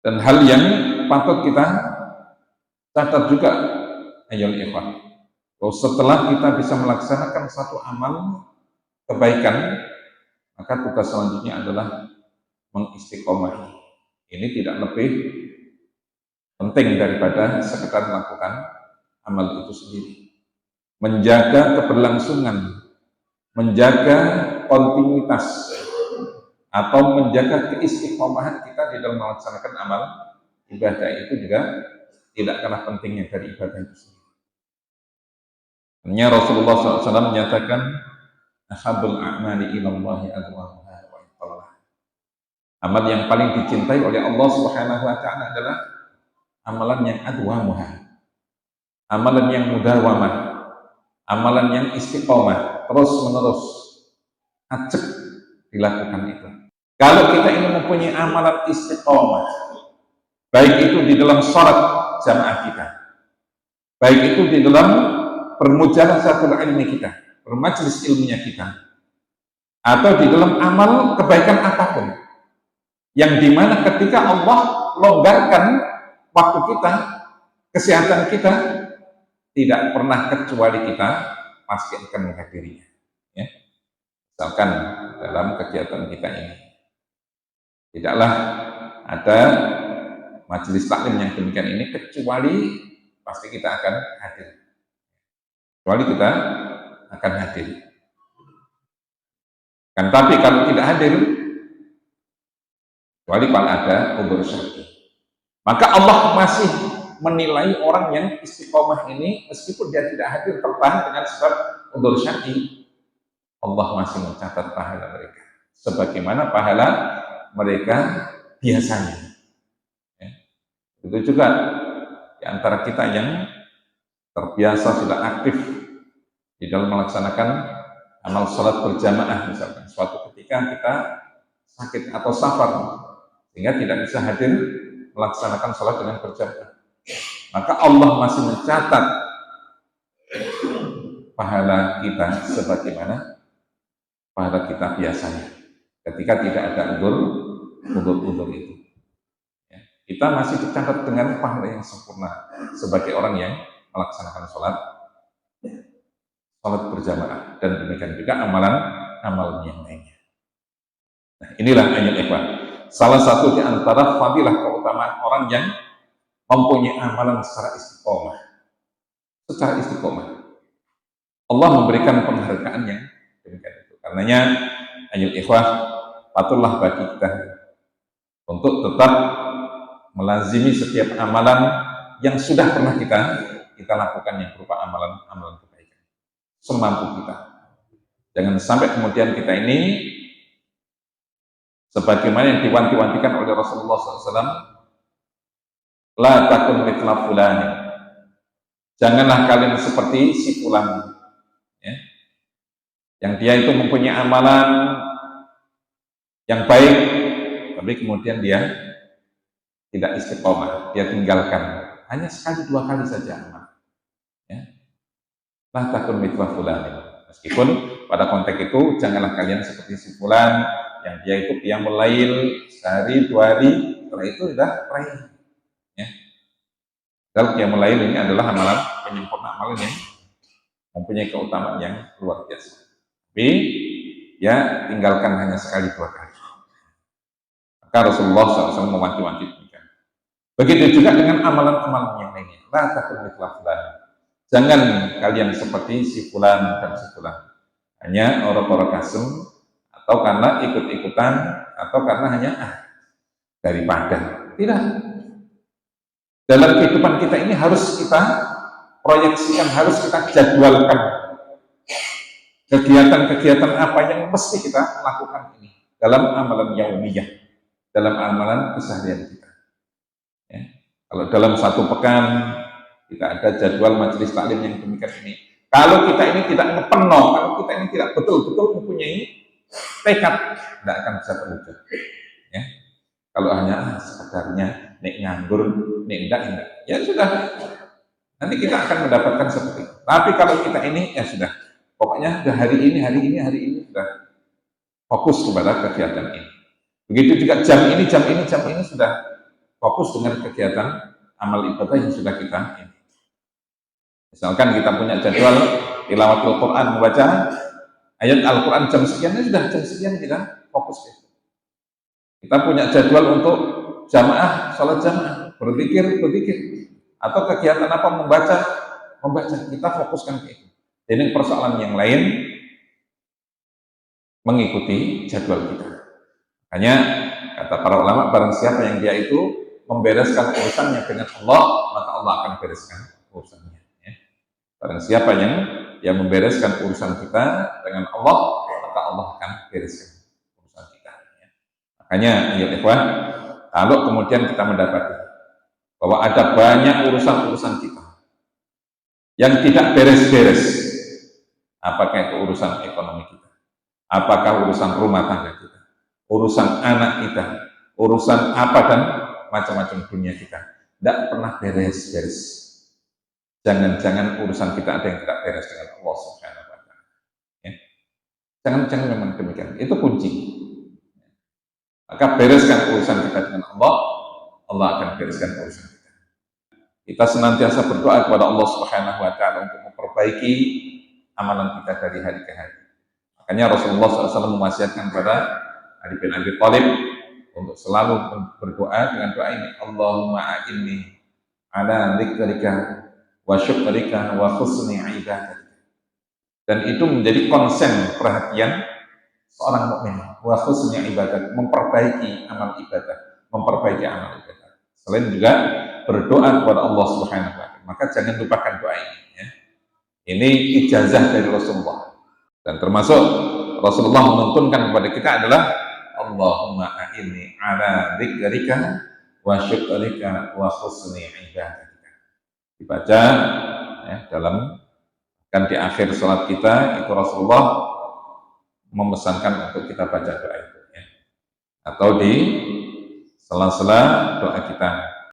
Dan hal yang patut kita catat juga, ayyuhal ikhwah, bahwa setelah kita bisa melaksanakan satu amal kebaikan, maka tugas selanjutnya adalah mengistiqomahi. Ini tidak lebih penting daripada sekedar melakukan amal itu sendiri. Menjaga keberlangsungan, menjaga kontinuitas, atau menjaga keistiqomahan kita di dalam melaksanakan amal ibadah itu juga tidak kalah pentingnya dari ibadah itu sendiri. Hanya Rasulullah SAW menyatakan, ahabul a'mali ilallahi adwamuha wa iqallah. Amal yang paling dicintai oleh Allah Subhanahu wa Ta'ala adalah amalan yang adwamuha, amalan yang mudawamah, amalan yang istiqomah, terus menerus, acak dilakukan itu. Kalau kita ini mempunyai amalan istiqomah, baik itu di dalam sholat jamaah kita, baik itu di dalam bermujalasatul ilmi kita, bermajelis ilminya kita, atau di dalam amal kebaikan apapun, yang dimana ketika Allah longgarkan waktu kita, kesehatan kita, tidak pernah kecuali kita pasti akan menghadirinya. Ya. Misalkan dalam kegiatan kita ini, tidaklah ada majelis taklim yang demikian ini kecuali pasti kita akan hadir. Kecuali kita akan hadir. Kan tapi kalau tidak hadir, kecuali kalau ada udzur syar'i, maka Allah masih menilai orang yang istiqomah ini meskipun dia tidak hadir tertahan dengan sebab udzur syar'i, Allah masih mencatat pahala mereka sebagaimana pahala mereka biasanya. Ya. Itu juga di antara kita yang terbiasa sudah aktif di dalam melaksanakan amal sholat berjamaah, misalkan suatu ketika kita sakit atau safar sehingga tidak bisa hadir melaksanakan sholat dengan berjamaah, maka Allah masih mencatat pahala kita sebagaimana pahala kita biasanya ketika tidak ada udzur itu. Ya. Kita masih dicatat dengan pahala yang sempurna sebagai orang yang melaksanakan sholat berjamaah, dan demikian juga amalan yang lainnya. Nah, inilah ayyuhal ikhwah, salah satu di antara fadilah keutamaan orang yang mempunyai amalan secara istiqomah. Secara istiqomah, Allah memberikan penghargaan yang demikian itu. Karenanya, ayyuhal ikhwah, patutlah bagi kita untuk tetap melazimi setiap amalan yang sudah pernah kita lakukan yang berupa amalan kebaikan semampu kita. Jangan sampai kemudian kita ini sebagaimana yang diwanti-wantikan oleh Rasulullah SAW, la takun mithla fulan, janganlah kalian seperti si fulan, ya, yang dia itu mempunyai amalan yang baik, tapi kemudian dia tidak istiqomah, dia tinggalkan hanya sekali dua kali saja amal. Ya. La takun mithla fulan. Meskipun pada konteks itu janganlah kalian seperti si fulan yang dia itu qiyamul lail sehari dua hari, setelah itu sudah raih. Ya. Dan qiyamul lail ini adalah amalan penyempurna, amalan yang mempunyai keutamaan yang luar biasa. Tapi ya tinggalkan hanya sekali dua kali. Maka Rasulullah SAW mewanti-wanti demikian. Begitu juga dengan amalan-amalan yang lainnya. La takun mithla fulan. Jangan kalian seperti si fulan dan si fulan. Hanya orang-orang kasem, atau karena ikut-ikutan, atau karena hanya daripada. Tidak. Dalam kehidupan kita ini harus kita proyeksikan, harus kita jadwalkan kegiatan-kegiatan apa yang mesti kita lakukan ini dalam amalan yaumiyah, dalam amalan keseharian kita. Ya. Kalau dalam satu pekan kita ada jadwal majelis taklim yang demikian ini, kalau kita ini tidak ngepenno, kalau kita ini tidak betul-betul mempunyai tekad, tidak akan bisa terwujud. Ya. Kalau hanya sekedarnya nek nganggur, nek enggak, ya sudah, nanti kita akan mendapatkan seperti itu. Tapi kalau kita ini ya sudah, pokoknya sudah hari ini sudah fokus kepada kegiatan ini. Begitu juga jam ini sudah fokus dengan kegiatan amal ibadah yang sudah kita ini. Misalkan kita punya jadwal tilawatul Quran, membaca ayat Al-Quran jam sekian, sudah jam sekian kita fokus. Kita punya jadwal untuk jamaah, sholat jamaah, berzikir, atau kegiatan apa, membaca, kita fokuskan ke itu. Jadi persoalan yang lain mengikuti jadwal kita. Hanya kata para ulama, barang siapa yang dia itu membereskan urusannya dengan Allah, maka Allah akan bereskan urusannya. Ya. Barang siapa yang membereskan urusan kita dengan Allah, maka Allah akan bereskan urusan kita. Ya. Makanya, ya ikhwan, kalau kemudian kita mendapati bahwa ada banyak urusan-urusan kita yang tidak beres-beres, apakah itu urusan ekonomi kita, apakah urusan rumah tangga kita, urusan anak kita, urusan apa dan macam-macam dunia kita, tidak pernah beres-beres. Jangan-jangan urusan kita ada yang tidak beres dengan Allah Subhanahu wa Ta'ala. Ya. Jangan memang demikian. Itu kunci. Maka bereskan urusan kita dengan Allah, Allah akan bereskan urusan kita. Kita senantiasa berdoa kepada Allah Subhanahu wa Ta'ala untuk memperbaiki amalan kita dari hari ke hari. Makanya Rasulullah SAW mewasiatkan kepada Ali bin Abi Thalib untuk selalu berdoa dengan doa ini, Allahumma a'inni ala dzikrika wa syukrika wa husni ibadatika. Dan itu menjadi konsen perhatian seorang mukmin, wa husni ibadah, memperbaiki amal ibadah. Selain juga berdoa kepada Allah Subhanahu wa Ta'ala. Maka jangan lupakan doa ini. Ya. Ini ijazah dari Rasulullah. Dan termasuk Rasulullah menuntunkan kepada kita adalah Allahumma a'inni ala dzikrika wa syukrika wa husni ibadatika. Dibaca ya, kan di akhir salat kita itu Rasulullah memesankan untuk kita baca doa itu ya. Atau di sela-sela doa kita